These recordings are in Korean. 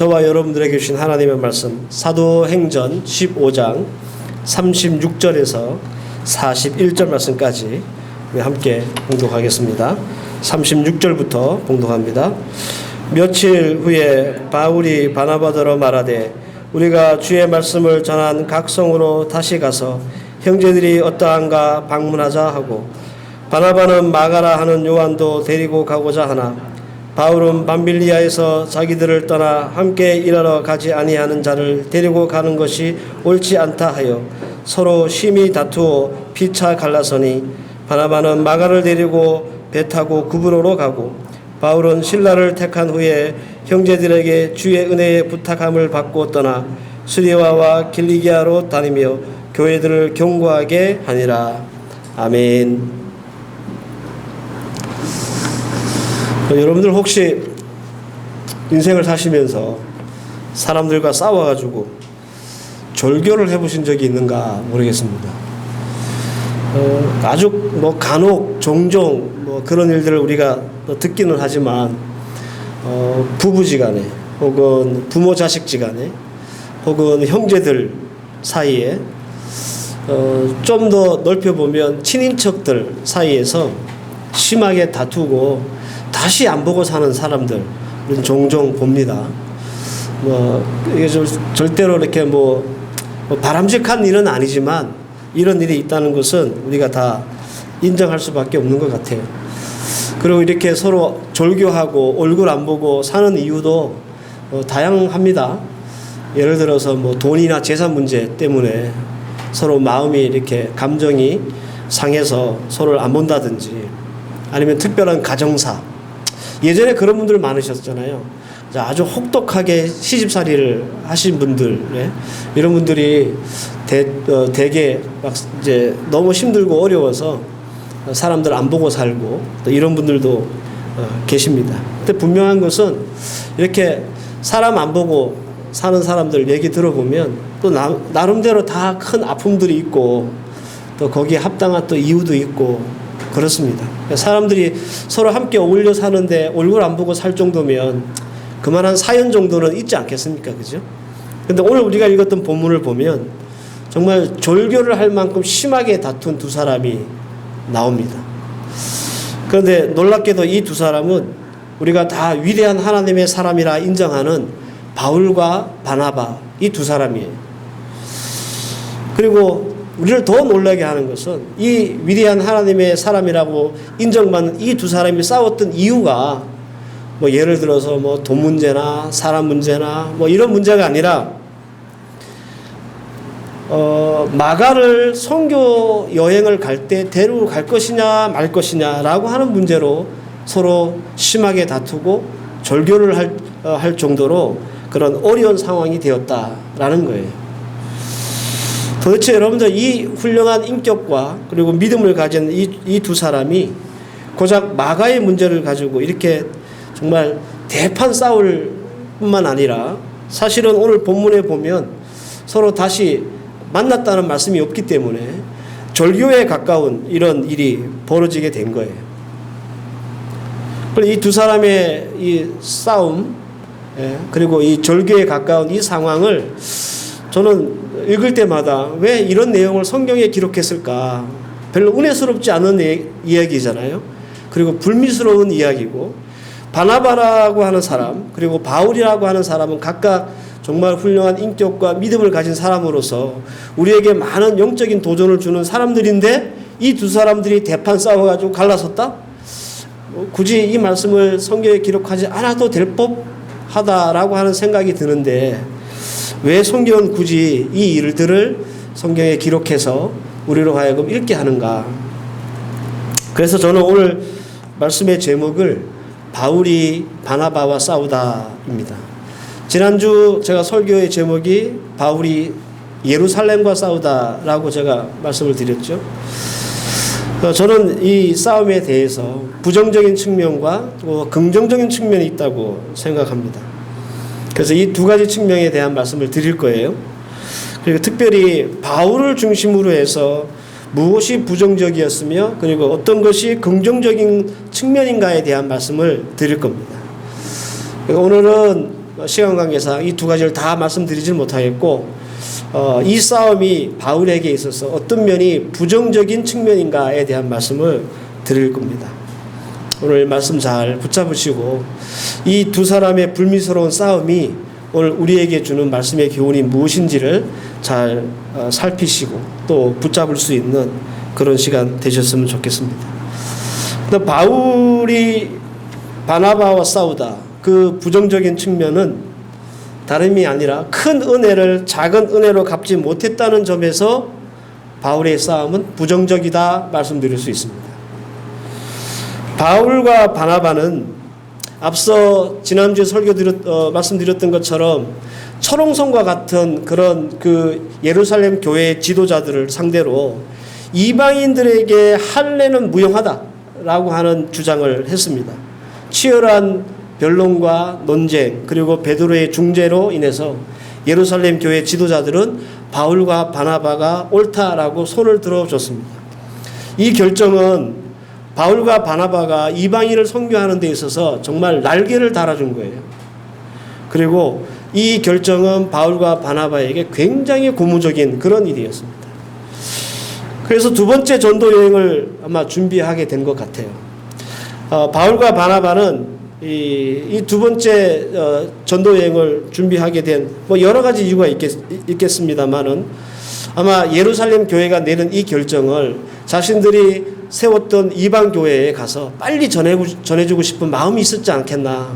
저와 여러분들에게 주신 하나님의 말씀 사도행전 15장 36절에서 41절 말씀까지 함께 봉독하겠습니다. 36절부터 봉독합니다. 며칠 후에 바울이 바나바더러 말하되 우리가 주의 말씀을 전한 각 성으로 다시 가서 형제들이 어떠한가 방문하자 하고, 바나바는 마가라 하는 요한도 데리고 가고자 하나 바울은 밤빌리아에서 자기들을 떠나 함께 일하러 가지 아니하는 자를 데리고 가는 것이 옳지 않다 하여 서로 심히 다투어 피차 갈라서니, 바나바는 마가를 데리고 배 타고 구브로로 가고, 바울은 신라를 택한 후에 형제들에게 주의 은혜에 부탁함을 받고 떠나 수리아와 길리기아로 다니며 교회들을 경고하게 하니라. 아멘. 여러분들 혹시 인생을 사시면서 사람들과 싸워가지고 절교를 해보신 적이 있는가 모르겠습니다. 아주 간혹 종종 그런 일들을 우리가 듣기는 하지만 부부지간에 혹은 부모 자식지간에 혹은 형제들 사이에 좀 더 넓혀보면 친인척들 사이에서 심하게 다투고 다시 안 보고 사는 사람들 종종 봅니다. 이게 절대로 이렇게 바람직한 일은 아니지만 이런 일이 있다는 것은 우리가 다 인정할 수밖에 없는 것 같아요. 그리고 이렇게 서로 졸교하고 얼굴 안 보고 사는 이유도 다양합니다. 예를 들어서 돈이나 재산 문제 때문에 서로 마음이 이렇게 감정이 상해서 서로를 안 본다든지, 아니면 특별한 가정사. 예전에 그런 분들 많으셨잖아요. 아주 혹독하게 시집살이를 하신 분들, 이런 분들이 대개 막 이제 너무 힘들고 어려워서 사람들 안 보고 살고, 또 이런 분들도 계십니다. 근데 분명한 것은 이렇게 사람 안 보고 사는 사람들 얘기 들어보면 또 나름대로 다 큰 아픔들이 있고, 또 거기에 합당한 또 이유도 있고 그렇습니다. 사람들이 서로 함께 어울려 사는데 얼굴 안 보고 살 정도면 그만한 사연 정도는 있지 않겠습니까? 그죠? 근데 오늘 우리가 읽었던 본문을 보면 정말 절교를 할 만큼 심하게 다툰 두 사람이 나옵니다. 그런데 놀랍게도 이 두 사람은 우리가 다 위대한 하나님의 사람이라 인정하는 바울과 바나바, 이 두 사람이에요. 그리고 우리를 더 놀라게 하는 것은 이 위대한 하나님의 사람이라고 인정받는 이 두 사람이 싸웠던 이유가 예를 들어서 돈 문제나 사람 문제나 이런 문제가 아니라 마가를 선교 여행을 갈 때 데리고 갈 것이냐 말 것이냐라고 하는 문제로 서로 심하게 다투고 절교를 할 정도로 그런 어려운 상황이 되었다라는 거예요. 도대체 여러분들 이 훌륭한 인격과 그리고 믿음을 가진 이 두 사람이 고작 마가의 문제를 가지고 이렇게 정말 대판 싸울 뿐만 아니라, 사실은 오늘 본문에 보면 서로 다시 만났다는 말씀이 없기 때문에 절교에 가까운 이런 일이 벌어지게 된 거예요. 이 두 사람의 이 싸움, 그리고 이 절교에 가까운 이 상황을 저는 읽을 때마다 왜 이런 내용을 성경에 기록했을까? 별로 은혜스럽지 않은 이야기잖아요. 그리고 불미스러운 이야기고, 바나바라고 하는 사람 그리고 바울이라고 하는 사람은 각각 정말 훌륭한 인격과 믿음을 가진 사람으로서 우리에게 많은 영적인 도전을 주는 사람들인데 이 두 사람들이 대판 싸워가지고 갈라섰다? 굳이 이 말씀을 성경에 기록하지 않아도 될 법하다라고 하는 생각이 드는데, 왜 성경은 굳이 이 일들을 성경에 기록해서 우리로 하여금 읽게 하는가? 그래서 저는 오늘 말씀의 제목을 바울이 바나바와 싸우다입니다. 지난주 제가 설교의 제목이 바울이 예루살렘과 싸우다라고 제가 말씀을 드렸죠. 저는 이 싸움에 대해서 부정적인 측면과 또 긍정적인 측면이 있다고 생각합니다. 그래서 이 두 가지 측면에 대한 말씀을 드릴 거예요. 그리고 특별히 바울을 중심으로 해서 무엇이 부정적이었으며 그리고 어떤 것이 긍정적인 측면인가에 대한 말씀을 드릴 겁니다. 오늘은 시간 관계상 이 두 가지를 다 말씀드리지는 못하겠고, 이 싸움이 바울에게 있어서 어떤 면이 부정적인 측면인가에 대한 말씀을 드릴 겁니다. 오늘 말씀 잘 붙잡으시고, 이 두 사람의 불미스러운 싸움이 오늘 우리에게 주는 말씀의 교훈이 무엇인지를 잘 살피시고 또 붙잡을 수 있는 그런 시간 되셨으면 좋겠습니다. 바울이 바나바와 싸우다 그 부정적인 측면은 다름이 아니라 큰 은혜를 작은 은혜로 갚지 못했다는 점에서 바울의 싸움은 부정적이다 말씀드릴 수 있습니다. 바울과 바나바는 앞서 지난주에 말씀드렸던 것처럼 철옹성과 같은 그런 그 예루살렘 교회의 지도자들을 상대로 이방인들에게 할례는 무용하다라고 하는 주장을 했습니다. 치열한 변론과 논쟁 그리고 베드로의 중재로 인해서 예루살렘 교회 지도자들은 바울과 바나바가 옳다라고 손을 들어줬습니다. 이 결정은 바울과 바나바가 이방인을 선교하는 데 있어서 정말 날개를 달아준 거예요. 그리고 이 결정은 바울과 바나바에게 굉장히 고무적인 그런 일이었습니다. 그래서 두 번째 전도 여행을 아마 준비하게 된 것 같아요. 바울과 바나바는 이 두 번째 전도 여행을 준비하게 된 여러 가지 이유가 있겠습니다만은 아마 예루살렘 교회가 내는 이 결정을 자신들이 세웠던 이방 교회에 가서 빨리 전해주고 싶은 마음이 있었지 않겠나.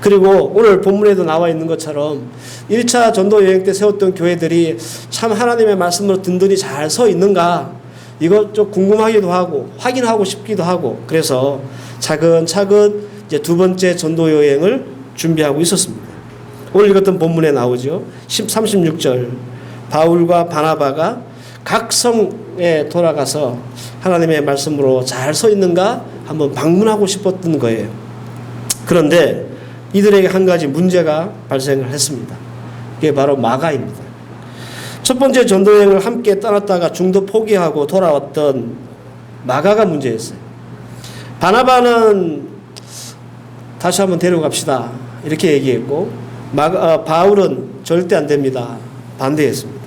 그리고 오늘 본문에도 나와 있는 것처럼 1차 전도 여행 때 세웠던 교회들이 참 하나님의 말씀으로 든든히 잘 서 있는가, 이거 좀 궁금하기도 하고 확인하고 싶기도 하고, 그래서 차근차근 이제 두 번째 전도 여행을 준비하고 있었습니다. 오늘 읽었던 본문에 나오죠. 36절 바울과 바나바가 각 성에 돌아가서 하나님의 말씀으로 잘 서 있는가 한번 방문하고 싶었던 거예요. 그런데 이들에게 한 가지 문제가 발생을 했습니다. 그게 바로 마가입니다. 첫 번째 전도여행을 함께 떠났다가 중도 포기하고 돌아왔던 마가가 문제였어요. 바나바는 다시 한번 데려갑시다 이렇게 얘기했고, 바울은 절대 안 됩니다 반대했습니다.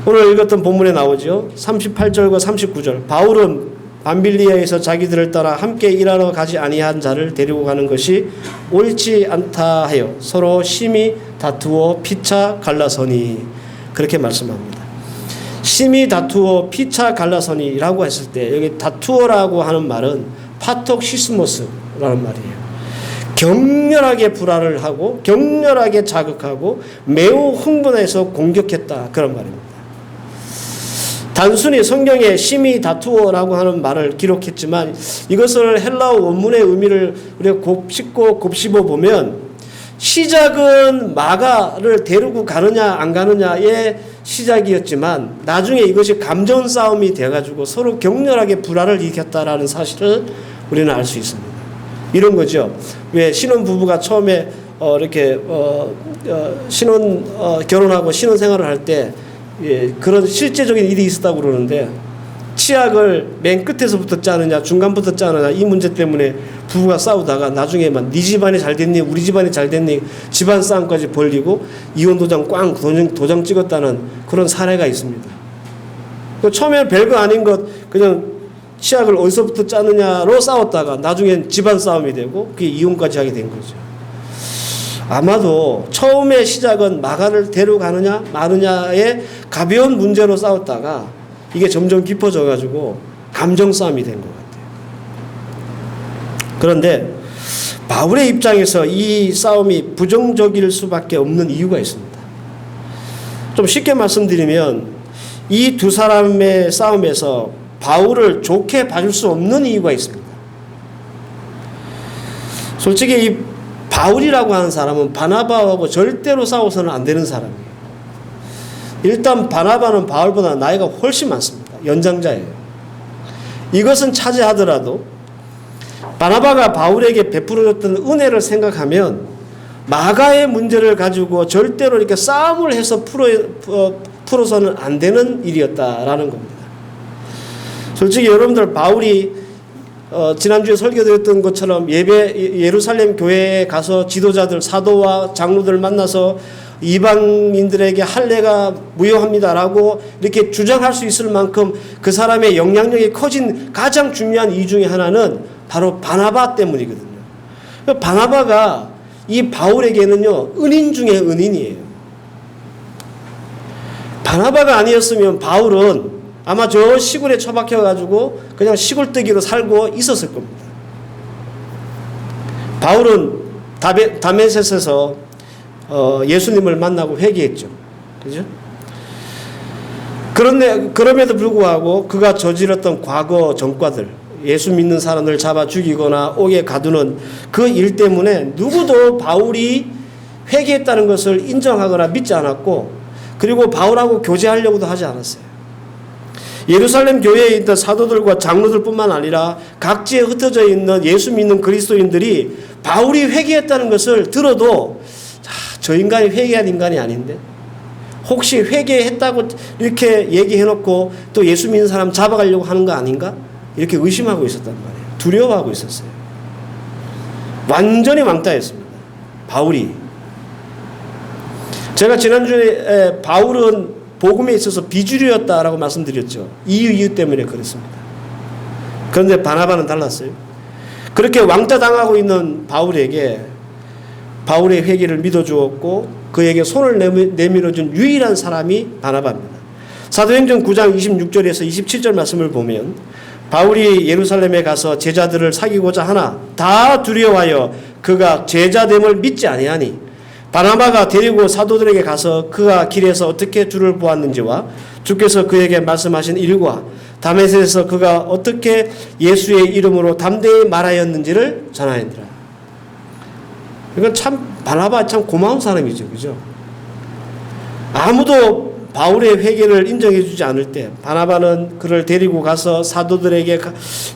오늘 읽었던 본문에 나오죠. 38절과 39절 바울은 밤빌리아에서 자기들을 따라 함께 일하러 가지 아니한 자를 데리고 가는 것이 옳지 않다 하여 서로 심히 다투어 피차 갈라서니, 그렇게 말씀합니다. 심히 다투어 피차 갈라서니라고 했을 때 여기 다투어라고 하는 말은 파톡시스모스라는 말이에요. 격렬하게 불화를 하고 격렬하게 자극하고 매우 흥분해서 공격했다, 그런 말입니다. 단순히 성경에 심히 다투어라고 하는 말을 기록했지만 이것을 헬라어 원문의 의미를 우리가 곱씹어 보면 시작은 마가를 데리고 가느냐 안 가느냐의 시작이었지만 나중에 이것이 감정 싸움이 돼가지고 서로 격렬하게 불화를 일으켰다라는 사실을 우리는 알 수 있습니다. 이런 거죠. 왜 신혼 부부가 처음에 이렇게 결혼하고 신혼 생활을 할 때 그런 실제적인 일이 있었다고 그러는데, 치약을 맨 끝에서부터 짜느냐 중간부터 짜느냐 이 문제 때문에 부부가 싸우다가 나중에 막 네 집안이 잘 됐니 우리 집안이 잘 됐니 집안 싸움까지 벌리고 이혼 도장 꽝 도장 찍었다는 그런 사례가 있습니다. 처음에 별거 아닌 것 그냥 치약을 어디서부터 짜느냐로 싸웠다가 나중엔 집안 싸움이 되고 그게 이혼까지 하게 된 거죠. 아마도 처음의 시작은 마가를 데려가느냐 마느냐의 가벼운 문제로 싸웠다가 이게 점점 깊어져 가지고 감정 싸움이 된 것 같아요. 그런데 바울의 입장에서 이 싸움이 부정적일 수밖에 없는 이유가 있습니다. 좀 쉽게 말씀드리면 이 두 사람의 싸움에서 바울을 좋게 봐줄 수 없는 이유가 있습니다. 솔직히 이 바울이라고 하는 사람은 바나바하고 절대로 싸워서는 안 되는 사람이에요. 일단 바나바는 바울보다 나이가 훨씬 많습니다. 연장자예요. 이것은 차지하더라도 바나바가 바울에게 베풀어줬던 은혜를 생각하면 마가의 문제를 가지고 절대로 이렇게 싸움을 해서 풀어서는 안 되는 일이었다라는 겁니다. 솔직히 여러분들 바울이 지난주에 설교드렸던 것처럼 예루살렘 교회에 가서 지도자들, 사도와 장로들 만나서 이방인들에게 할례가 무효합니다라고 이렇게 주장할 수 있을 만큼 그 사람의 영향력이 커진 가장 중요한 이유 중에 하나는 바로 바나바 때문이거든요. 바나바가 이 바울에게는요, 은인 중에 은인이에요. 바나바가 아니었으면 바울은 아마 저 시골에 처박혀가지고 그냥 시골뜨기로 살고 있었을 겁니다. 바울은 다메섹에서 예수님을 만나고 회개했죠. 그죠? 그럼에도 불구하고 그가 저질렀던 과거 전과들, 예수 믿는 사람을 잡아 죽이거나 옥에 가두는 그 일 때문에 누구도 바울이 회개했다는 것을 인정하거나 믿지 않았고, 그리고 바울하고 교제하려고도 하지 않았어요. 예루살렘 교회에 있던 사도들과 장로들뿐만 아니라 각지에 흩어져 있는 예수 믿는 그리스도인들이 바울이 회개했다는 것을 들어도 저 인간이 회개한 인간이 아닌데, 혹시 회개했다고 이렇게 얘기해놓고 또 예수 믿는 사람 잡아가려고 하는 거 아닌가? 이렇게 의심하고 있었단 말이에요. 두려워하고 있었어요. 완전히 왕따였습니다. 바울이. 제가 지난주에 바울은 복음에 있어서 비주류였다라고 말씀드렸죠. 이유 때문에 그렇습니다. 그런데 바나바는 달랐어요. 그렇게 왕따 당하고 있는 바울에게 바울의 회개를 믿어주었고 그에게 손을 내밀어준 유일한 사람이 바나바입니다. 사도행전 9장 26절에서 27절 말씀을 보면 바울이 예루살렘에 가서 제자들을 사귀고자 하나 다 두려워하여 그가 제자됨을 믿지 아니하니 바나바가 데리고 사도들에게 가서 그가 길에서 어떻게 주를 보았는지와 주께서 그에게 말씀하신 일과 다메섹에서 그가 어떻게 예수의 이름으로 담대히 말하였는지를 전하였더라. 이건 참 바나바 참 고마운 사람이죠. 그죠? 아무도 바울의 회개를 인정해 주지 않을 때 바나바는 그를 데리고 가서 사도들에게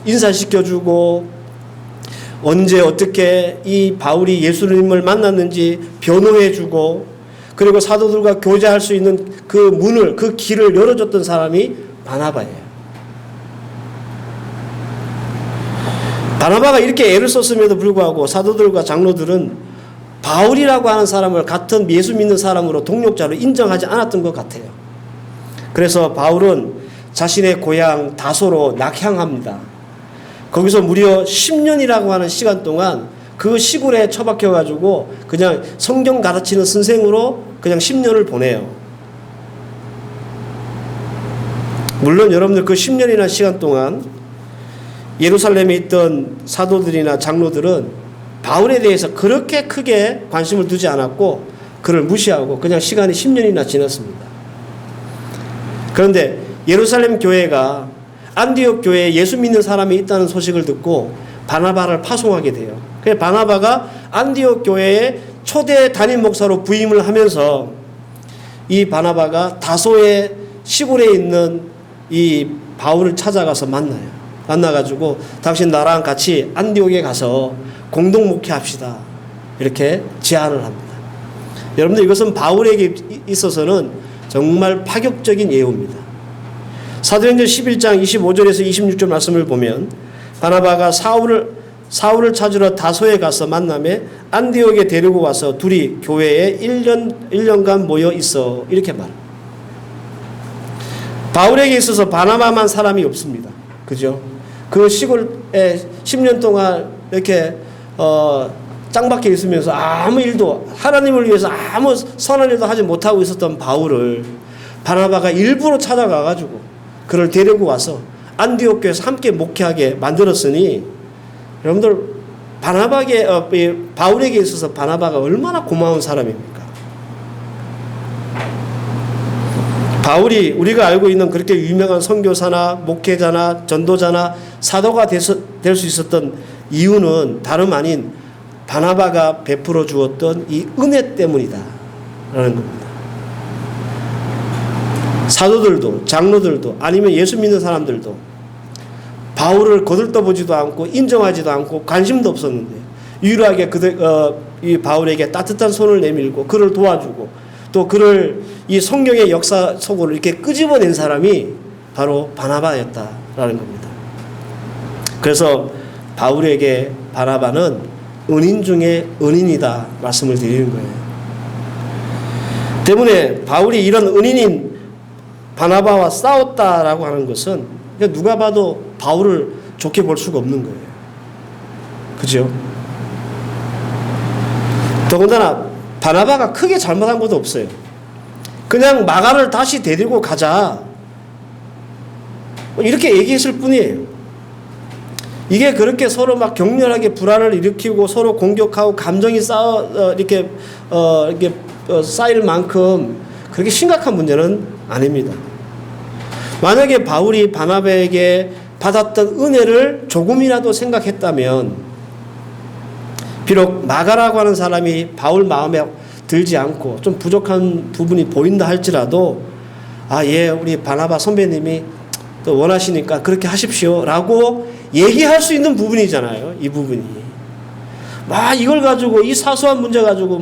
인사시켜주고 언제 어떻게 이 바울이 예수님을 만났는지 변호해주고 그리고 사도들과 교제할 수 있는 그 문을, 그 길을 열어줬던 사람이 바나바예요. 바나바가 이렇게 애를 썼음에도 불구하고 사도들과 장로들은 바울이라고 하는 사람을 같은 예수 믿는 사람으로 동력자로 인정하지 않았던 것 같아요. 그래서 바울은 자신의 고향 다소로 낙향합니다. 거기서 무려 10년이라고 하는 시간 동안 그 시골에 처박혀가지고 그냥 성경 가르치는 선생으로 그냥 10년을 보내요. 물론 여러분들 그 10년이나 시간 동안 예루살렘에 있던 사도들이나 장로들은 바울에 대해서 그렇게 크게 관심을 두지 않았고 그를 무시하고 그냥 시간이 10년이나 지났습니다. 그런데 예루살렘 교회가 안디옥 교회에 예수 믿는 사람이 있다는 소식을 듣고 바나바를 파송하게 돼요. 그래서 바나바가 안디옥 교회의 초대 담임 목사로 부임을 하면서 이 바나바가 다소의 시골에 있는 이 바울을 찾아가서 만나요. 만나가지고 당신 나랑 같이 안디옥에 가서 공동 목회합시다. 이렇게 제안을 합니다. 여러분들 이것은 바울에게 있어서는 정말 파격적인 예우입니다. 사도행전 11장 25절에서 26절 말씀을 보면 바나바가 사울을 찾으러 다소에 가서 만남에 안디옥에 데리고 와서 둘이 교회에 1년간 모여 있어 이렇게 말합니다. 바울에게 있어서 바나바만 사람이 없습니다. 그죠? 그 시골에 10년 동안 이렇게 짱박혀 있으면서 아무 일도 하나님을 위해서 아무 선한 일도 하지 못하고 있었던 바울을 바나바가 일부러 찾아가가지고 그를 데리고 와서 안디옥 교회에서 함께 목회하게 만들었으니 여러분들 바울에게 있어서 바나바가 얼마나 고마운 사람입니까? 바울이 우리가 알고 있는 그렇게 유명한 선교사나 목회자나 전도자나 사도가 될 수 있었던 이유는 다름 아닌 바나바가 베풀어 주었던 이 은혜 때문이다 라는 겁니다. 사도들도 장로들도 아니면 예수 믿는 사람들도 바울을 거들떠보지도 않고 인정하지도 않고 관심도 없었는데 유일하게 이 바울에게 따뜻한 손을 내밀고 그를 도와주고 또 그를 이 성경의 역사 속으로 이렇게 끄집어낸 사람이 바로 바나바였다라는 겁니다. 그래서 바울에게 바나바는 은인 중에 은인이다 말씀을 드리는 거예요. 때문에 바울이 이런 은인인 바나바와 싸웠다라고 하는 것은 누가 봐도 바울을 좋게 볼 수가 없는 거예요. 그죠? 더군다나 바나바가 크게 잘못한 것도 없어요. 그냥 마가를 다시 데리고 가자 이렇게 얘기했을 뿐이에요. 이게 그렇게 서로 막 격렬하게 불화를 일으키고 서로 공격하고 감정이 이렇게 쌓일 만큼 그렇게 심각한 문제는 아닙니다. 만약에 바울이 바나바에게 받았던 은혜를 조금이라도 생각했다면, 비록 마가라고 하는 사람이 바울 마음에 들지 않고 좀 부족한 부분이 보인다 할지라도 우리 바나바 선배님이 또 원하시니까 그렇게 하십시오 라고 얘기할 수 있는 부분이잖아요. 이 부분이 이걸 가지고, 이 사소한 문제 가지고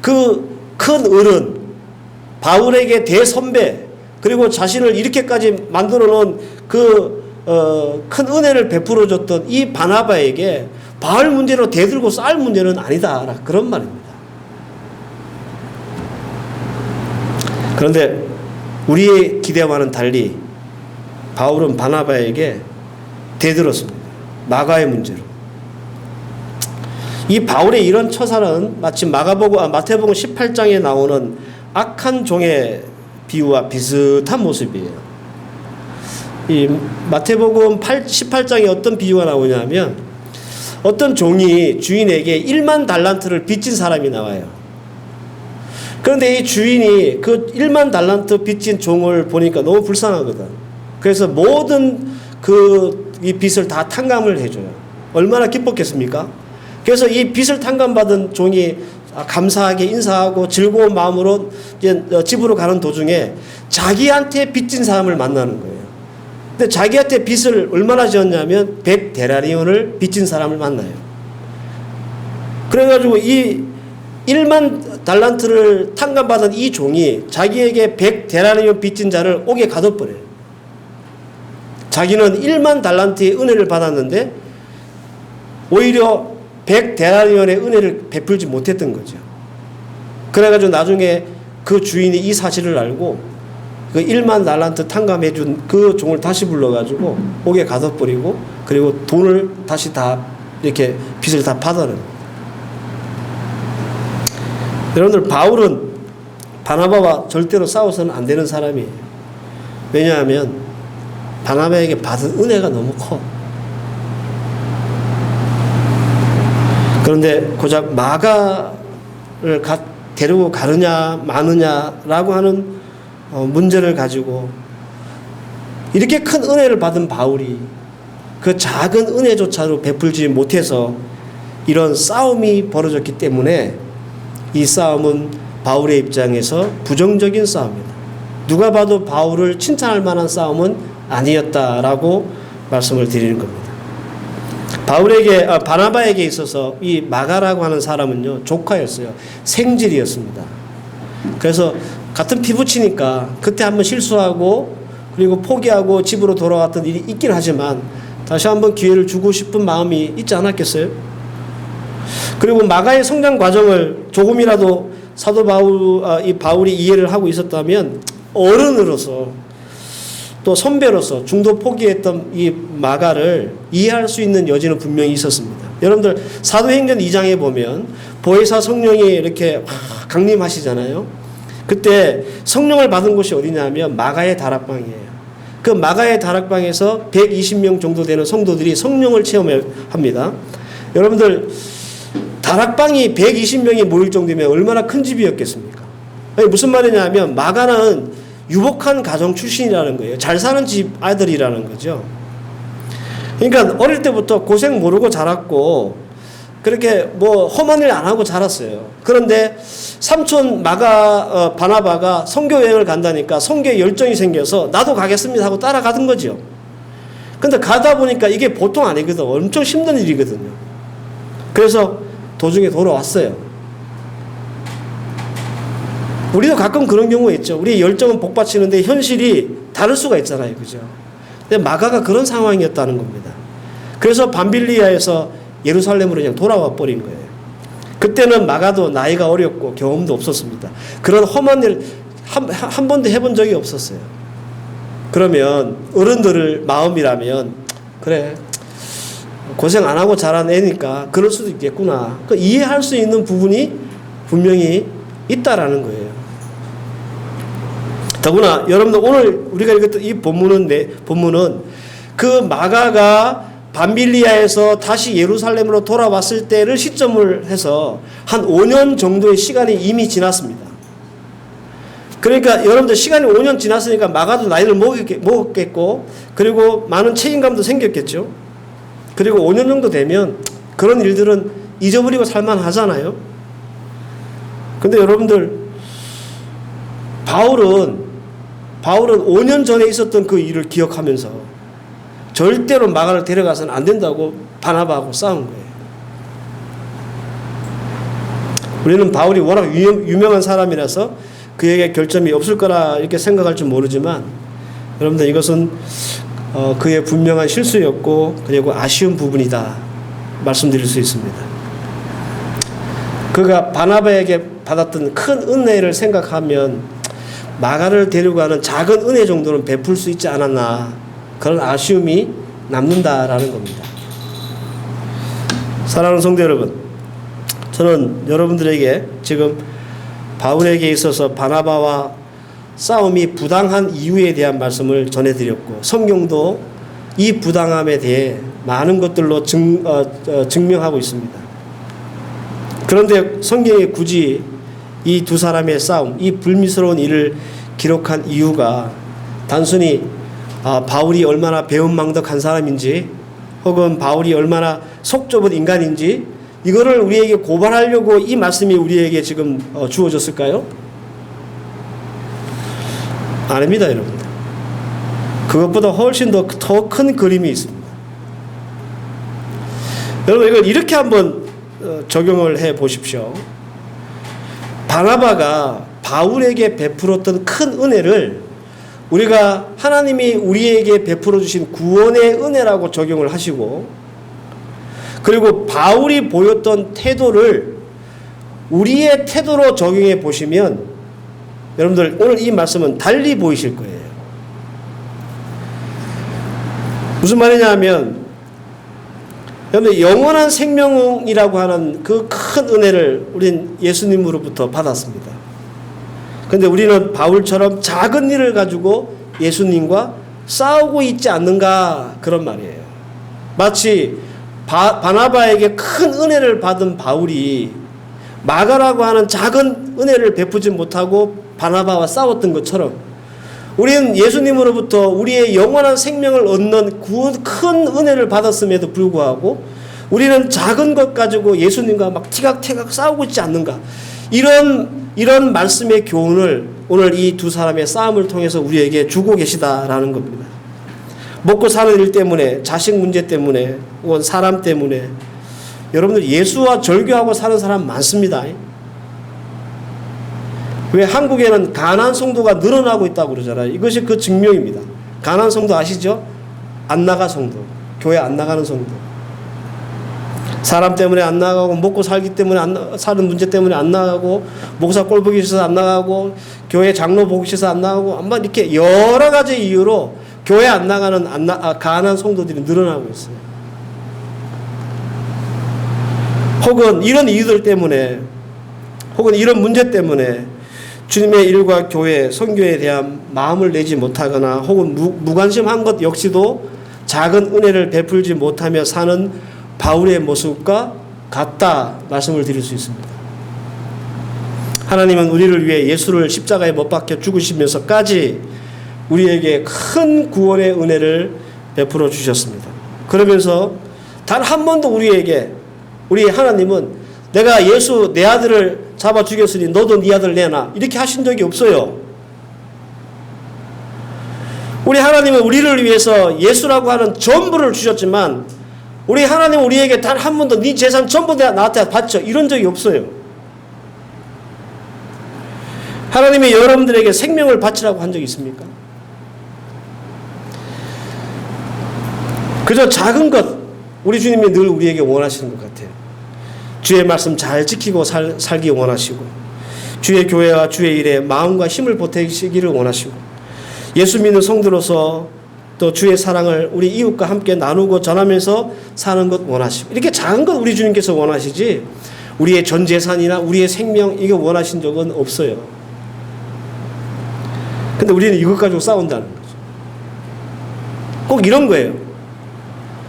그 큰 어른, 바울에게 대선배, 그리고 자신을 이렇게까지 만들어 놓은 큰 은혜를 베풀어 줬던 이 바나바에게 바울 문제로 대들고 싸울 문제는 아니다, 그런 말입니다. 그런데 우리의 기대와는 달리 바울은 바나바에게 대들었습니다. 마가의 문제로. 이 바울의 이런 처사는 마치 마태복음 18장에 나오는 악한 종의 비유와 비슷한 모습이에요. 이 마태복음 18장에 어떤 비유가 나오냐면, 어떤 종이 주인에게 1만 달란트를 빚진 사람이 나와요. 그런데 이 주인이 그 1만 달란트 빚진 종을 보니까 너무 불쌍하거든. 그래서 모든 이 빚을 다 탕감을 해줘요. 얼마나 기뻤겠습니까? 그래서 이 빚을 탕감받은 종이 감사하게 인사하고 즐거운 마음으로 이제 집으로 가는 도중에 자기한테 빚진 사람을 만나는 거예요. 근데 자기한테 빚을 얼마나 지었냐면 100데나리온을 빚진 사람을 만나요. 그래가지고 이 1만 달란트를 탕감받은 이 종이 자기에게 100데나리온 빚진 자를 옥에 가둬버려요. 자기는 1만 달란트의 은혜를 받았는데 오히려 100데나리온의 은혜를 베풀지 못했던 거죠. 그래가지고 나중에 그 주인이 이 사실을 알고 그 1만 달란트 탕감해준 그 종을 다시 불러가지고 옥에 가둬버리고, 그리고 돈을 다시 다 이렇게 빚을 다 받아내는. 여러분들, 바울은 바나바와 절대로 싸워서는 안 되는 사람이에요. 왜냐하면 바나바에게 받은 은혜가 너무 커. 그런데 고작 마가를 데리고 가느냐 마느냐라고 하는 문제를 가지고 이렇게 큰 은혜를 받은 바울이 그 작은 은혜조차도 베풀지 못해서 이런 싸움이 벌어졌기 때문에 이 싸움은 바울의 입장에서 부정적인 싸움이다. 누가 봐도 바울을 칭찬할 만한 싸움은 아니었다라고 말씀을 드리는 겁니다. 바나바에게 있어서 이 마가라고 하는 사람은요, 조카였어요. 생질이었습니다. 그래서 같은 피부치니까 그때 한번 실수하고 그리고 포기하고 집으로 돌아왔던 일이 있긴 하지만 다시 한번 기회를 주고 싶은 마음이 있지 않았겠어요? 그리고 마가의 성장 과정을 조금이라도 사도 바울이 이해를 하고 있었다면 어른으로서 또 선배로서 중도 포기했던 이 마가를 이해할 수 있는 여지는 분명히 있었습니다. 여러분들, 사도행전 2장에 보면 보혜사 성령이 이렇게 강림하시잖아요. 그때 성령을 받은 곳이 어디냐면 마가의 다락방이에요. 그 마가의 다락방에서 120명 정도 되는 성도들이 성령을 체험합니다. 여러분들, 다락방이 120명이 모일 정도면 얼마나 큰 집이었겠습니까? 아니, 무슨 말이냐면 마가는 유복한 가정 출신이라는 거예요. 잘 사는 집 아들이라는 거죠. 그러니까 어릴 때부터 고생 모르고 자랐고 그렇게 험한 일 안 하고 자랐어요. 그런데 삼촌 바나바가 선교 여행을 간다니까 선교에 열정이 생겨서 나도 가겠습니다 하고 따라가던 거죠. 근데 가다 보니까 이게 보통 아니거든. 엄청 힘든 일이거든요. 그래서 도중에 돌아왔어요. 우리도 가끔 그런 경우가 있죠. 우리의 열정은 복받치는데 현실이 다를 수가 있잖아요. 그죠? 근데 마가가 그런 상황이었다는 겁니다. 그래서 밤빌리아에서 예루살렘으로 그냥 돌아와 버린 거예요. 그때는 마가도 나이가 어렸고 경험도 없었습니다. 그런 험한 일 한 번도 해본 적이 없었어요. 그러면 어른들 마음이라면 그래 고생 안 하고 자란 애니까 그럴 수도 있겠구나. 이해할 수 있는 부분이 분명히 있다라는 거예요. 더구나 여러분들 오늘 우리가 읽었던 이 본문은 그 마가가 밤빌리아에서 다시 예루살렘으로 돌아왔을 때를 시점을 해서 한 5년 정도의 시간이 이미 지났습니다. 그러니까 여러분들 시간이 5년 지났으니까 마가도 나이를 먹었겠고 그리고 많은 책임감도 생겼겠죠. 그리고 5년 정도 되면 그런 일들은 잊어버리고 살만하잖아요. 근데 여러분들 바울은 5년 전에 있었던 그 일을 기억하면서 절대로 마가를 데려가서는 안 된다고 바나바하고 싸운 거예요. 우리는 바울이 워낙 유명한 사람이라서 그에게 결점이 없을 거라 이렇게 생각할 줄 모르지만 여러분들 이것은 그의 분명한 실수였고 그리고 아쉬운 부분이다 말씀드릴 수 있습니다. 그가 바나바에게 받았던 큰 은혜를 생각하면 마가를 데리고 가는 작은 은혜 정도는 베풀 수 있지 않았나 그런 아쉬움이 남는다라는 겁니다. 사랑하는 성도 여러분, 저는 여러분들에게 지금 바울에게 있어서 바나바와 싸움이 부당한 이유에 대한 말씀을 전해드렸고 성경도 이 부당함에 대해 많은 것들로 증명하고 있습니다. 그런데 성경이 굳이 이 두 사람의 싸움, 이 불미스러운 일을 기록한 이유가 단순히 바울이 얼마나 배은망덕한 사람인지 혹은 바울이 얼마나 속 좁은 인간인지 이거를 우리에게 고발하려고 이 말씀이 우리에게 지금 주어졌을까요? 아닙니다, 여러분들. 그것보다 훨씬 더 큰 그림이 있습니다. 여러분 이걸 이렇게 한번 적용을 해 보십시오. 바나바가 바울에게 베풀었던 큰 은혜를 우리가 하나님이 우리에게 베풀어 주신 구원의 은혜라고 적용을 하시고 그리고 바울이 보였던 태도를 우리의 태도로 적용해 보시면 여러분들 오늘 이 말씀은 달리 보이실 거예요. 무슨 말이냐 하면 여러분들 영원한 생명이라고 하는 그 큰 은혜를 우린 예수님으로부터 받았습니다. 그런데 우리는 바울처럼 작은 일을 가지고 예수님과 싸우고 있지 않는가 그런 말이에요. 마치 바나바에게 큰 은혜를 받은 바울이 마가라고 하는 작은 은혜를 베푸지 못하고 바나바와 싸웠던 것처럼 우리는 예수님으로부터 우리의 영원한 생명을 얻는 큰 은혜를 받았음에도 불구하고 우리는 작은 것 가지고 예수님과 막 티각태각 싸우고 있지 않는가 이런 말씀의 교훈을 오늘 이 두 사람의 싸움을 통해서 우리에게 주고 계시다라는 겁니다. 먹고 사는 일 때문에 자식 문제 때문에 혹은 사람 때문에 여러분들 예수와 절교하고 사는 사람 많습니다. 왜 한국에는 가난한 성도가 늘어나고 있다고 그러잖아요. 이것이 그 증명입니다. 가난한 성도 아시죠? 안 나가 성도. 교회 안 나가는 성도. 사람 때문에 안 나가고 먹고 살기 때문에 사는 문제 때문에 안 나가고 목사 꼴 보기 싫어서 안 나가고 교회 장로 보기 싫어서 안 나가고 아마 이렇게 여러 가지 이유로 교회 안 나가는 가난한 성도들이 늘어나고 있어요. 혹은 이런 이유들 때문에 혹은 이런 문제 때문에 주님의 일과 교회, 선교에 대한 마음을 내지 못하거나 혹은 무관심한 것 역시도 작은 은혜를 베풀지 못하며 사는 바울의 모습과 같다 말씀을 드릴 수 있습니다. 하나님은 우리를 위해 예수를 십자가에 못 박혀 죽으시면서까지 우리에게 큰 구원의 은혜를 베풀어 주셨습니다. 그러면서 단 한 번도 우리 하나님은 내가 예수 내 아들을 잡아 죽였으니 너도 네 아들 내놔 이렇게 하신 적이 없어요. 우리 하나님은 우리를 위해서 예수라고 하는 전부를 주셨지만 우리 하나님은 우리에게 단 한 번도 네 재산 전부 나한테 바쳐 이런 적이 없어요. 하나님이 여러분들에게 생명을 바치라고 한 적이 있습니까? 그저 작은 것 우리 주님이 늘 우리에게 원하시는 것 같아요. 주의 말씀 잘 지키고 살기 원하시고, 주의 교회와 주의 일에 마음과 힘을 보태시기를 원하시고, 예수 믿는 성도로서 또 주의 사랑을 우리 이웃과 함께 나누고 전하면서 사는 것 원하시고, 이렇게 작은 것 우리 주님께서 원하시지 우리의 전 재산이나 우리의 생명 이거 원하신 적은 없어요. 근데 우리는 이것 가지고 싸운다는 거죠. 꼭 이런 거예요.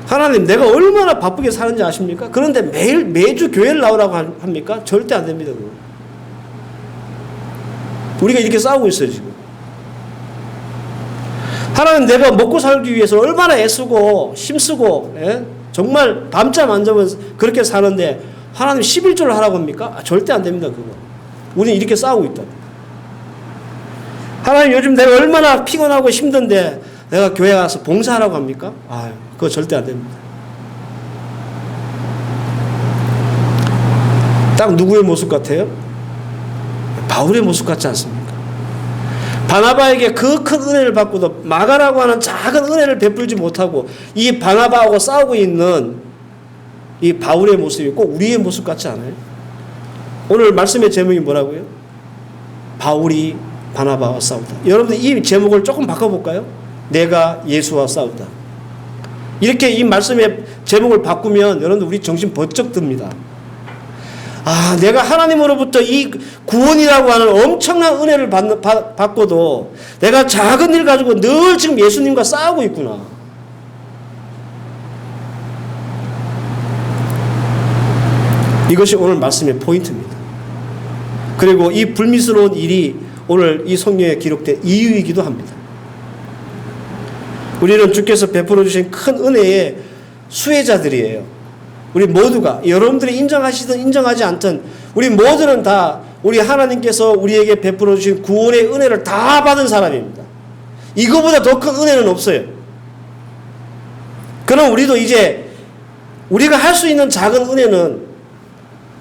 하나님, 내가 얼마나 바쁘게 사는지 아십니까? 그런데 매주 교회를 나오라고 합니까? 절대 안 됩니다. 그거. 우리가 이렇게 싸우고 있어요, 지금. 하나님, 내가 먹고 살기 위해서 얼마나 애쓰고 힘쓰고 정말 밤잠 안 자면 그렇게 사는데 하나님 11조를 하라고 합니까? 절대 안 됩니다. 그거. 우리는 이렇게 싸우고 있다. 하나님, 요즘 내가 얼마나 피곤하고 힘든데 내가 교회 가서 봉사하라고 합니까? 그거 절대 안 됩니다. 딱 누구의 모습 같아요? 바울의 모습 같지 않습니까? 바나바에게 그 큰 은혜를 받고도 마가라고 하는 작은 은혜를 베풀지 못하고 이 바나바하고 싸우고 있는 이 바울의 모습이 꼭 우리의 모습 같지 않아요? 오늘 말씀의 제목이 뭐라고요? 바울이 바나바와 싸우다. 여러분들 이 제목을 조금 바꿔볼까요? 내가 예수와 싸우다. 이렇게 이 말씀의 제목을 바꾸면 여러분들 우리 정신 번쩍 듭니다. 내가 하나님으로부터 이 구원이라고 하는 엄청난 은혜를 받고도 내가 작은 일 가지고 늘 지금 예수님과 싸우고 있구나. 이것이 오늘 말씀의 포인트입니다. 그리고 이 불미스러운 일이 오늘 이 성경에 기록된 이유이기도 합니다. 우리는 주께서 베풀어 주신 큰 은혜의 수혜자들이에요. 우리 모두가, 여러분들이 인정하시든 인정하지 않든 우리 모두는 다 우리 하나님께서 우리에게 베풀어 주신 구원의 은혜를 다 받은 사람입니다. 이거보다 더 큰 은혜는 없어요. 그럼 우리도 이제 우리가 할 수 있는 작은 은혜는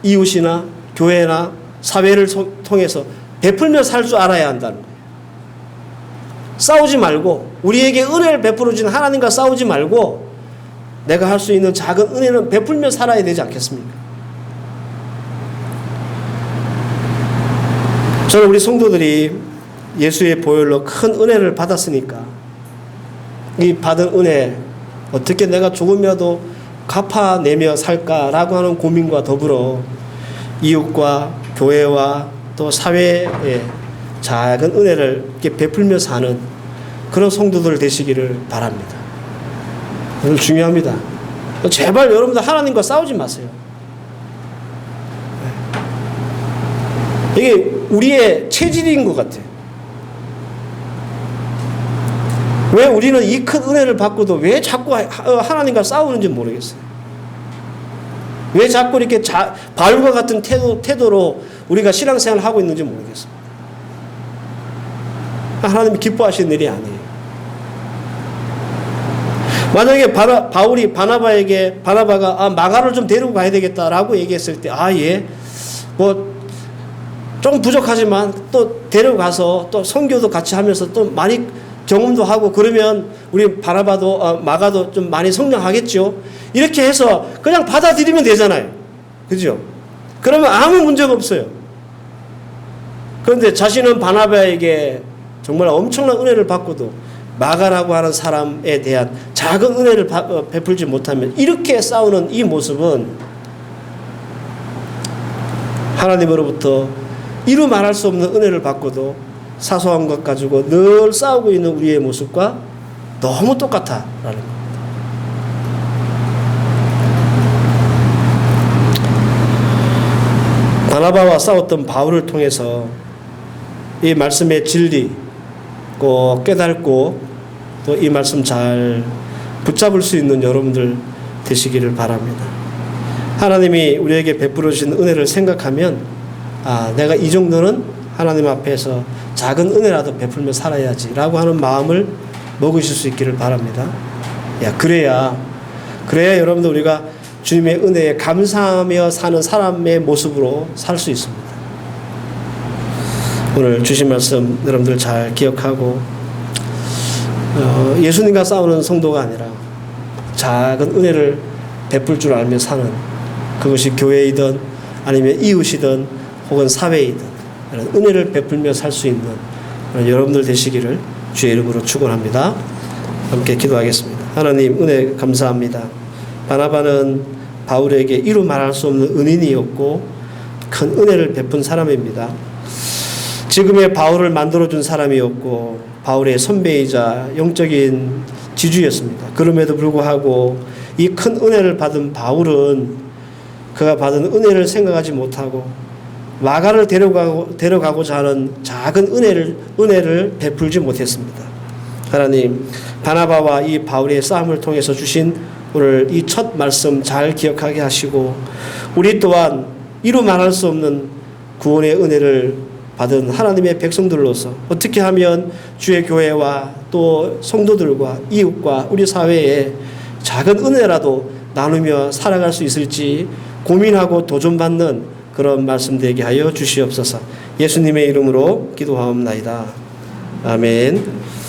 이웃이나 교회나 사회를 통해서 베풀며 살 줄 알아야 한다는 거예요. 싸우지 말고, 우리에게 은혜를 베풀어 주신 하나님과 싸우지 말고 내가 할 수 있는 작은 은혜는 베풀며 살아야 되지 않겠습니까? 저는 우리 성도들이 예수의 보혈로 큰 은혜를 받았으니까 이 받은 은혜 어떻게 내가 조금이라도 갚아내며 살까라고 하는 고민과 더불어 이웃과 교회와 또 사회에 작은 은혜를 이렇게 베풀며 사는 그런 성도들 되시기를 바랍니다. 오늘 중요합니다. 제발 여러분들 하나님과 싸우지 마세요. 이게 우리의 체질인 것 같아요. 왜 우리는 이 큰 은혜를 받고도 왜 자꾸 하나님과 싸우는지 모르겠어요. 왜 자꾸 이렇게 바울과 같은 태도로 우리가 신앙생활을 하고 있는지 모르겠어요. 하나님이 기뻐하시는 일이 아니에요. 만약에 바울이 바나바가 마가를 좀 데리고 가야 되겠다라고 얘기했을 때 예, 좀 부족하지만 또 데리고 가서 또 선교도 같이 하면서 또 많이 경험도 하고 그러면 우리 마가도 좀 많이 성장하겠죠. 이렇게 해서 그냥 받아들이면 되잖아요. 그죠? 그러면 아무 문제가 없어요. 그런데 자신은 바나바에게 정말 엄청난 은혜를 받고도 마가라고 하는 사람에 대한 작은 은혜를 베풀지 못하면 이렇게 싸우는 이 모습은 하나님으로부터 이루 말할 수 없는 은혜를 받고도 사소한 것 가지고 늘 싸우고 있는 우리의 모습과 너무 똑같다라는 겁니다. 바나바와 싸웠던 바울을 통해서 이 말씀의 진리 꼭 깨닫고 또 이 말씀 잘 붙잡을 수 있는 여러분들 되시기를 바랍니다. 하나님이 우리에게 베풀어 주신 은혜를 생각하면 내가 이 정도는 하나님 앞에서 작은 은혜라도 베풀며 살아야지 라고 하는 마음을 먹으실 수 있기를 바랍니다. 그래야 여러분들 우리가 주님의 은혜에 감사하며 사는 사람의 모습으로 살 수 있습니다. 오늘 주신 말씀 여러분들 잘 기억하고 예수님과 싸우는 성도가 아니라 작은 은혜를 베풀 줄 알며 사는, 그것이 교회이든 아니면 이웃이든 혹은 사회이든 은혜를 베풀며 살 수 있는 여러분들 되시기를 주의 이름으로 축원합니다. 함께 기도하겠습니다. 하나님, 은혜 감사합니다. 바나바는 바울에게 이루 말할 수 없는 은인이었고 큰 은혜를 베푼 사람입니다. 지금의 바울을 만들어준 사람이었고 바울의 선배이자 영적인 지주였습니다. 그럼에도 불구하고 이 큰 은혜를 받은 바울은 그가 받은 은혜를 생각하지 못하고 마가를 데려가고자 하는 작은 은혜를 베풀지 못했습니다. 하나님, 바나바와 이 바울의 싸움을 통해서 주신 오늘 이 첫 말씀 잘 기억하게 하시고 우리 또한 이루 말할 수 없는 구원의 은혜를 받은 하나님의 백성들로서 어떻게 하면 주의 교회와 또 성도들과 이웃과 우리 사회에 작은 은혜라도 나누며 살아갈 수 있을지 고민하고 도전받는 그런 말씀 되게 하여 주시옵소서. 예수님의 이름으로 기도하옵나이다. 아멘.